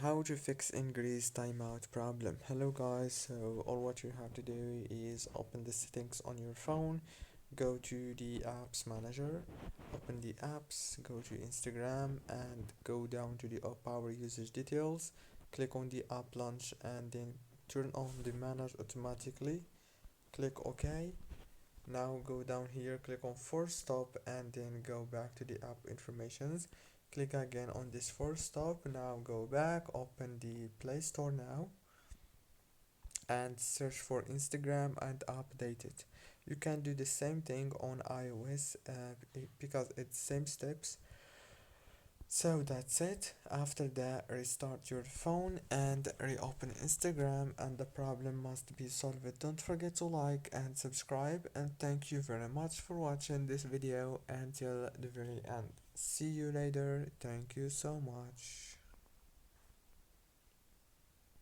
How to fix Ingress timeout problem. Hello guys, so all what you have to do is open the settings on your phone, go to the apps manager, open the apps, go to Instagram and go down to the power usage details, click on the app launch and then turn on the manage automatically, click OK. Now go down here, click on force stop and then go back to the app informations. Click again on this force stop. Now go back, open the Play Store now and search for Instagram and update it. You can do the same thing on iOS because it's same steps. So that's it. After that, restart your phone and reopen Instagram and the problem must be solved. Don't forget to like and subscribe, and thank you very much for watching this video until the very end. See you later. Thank you so much.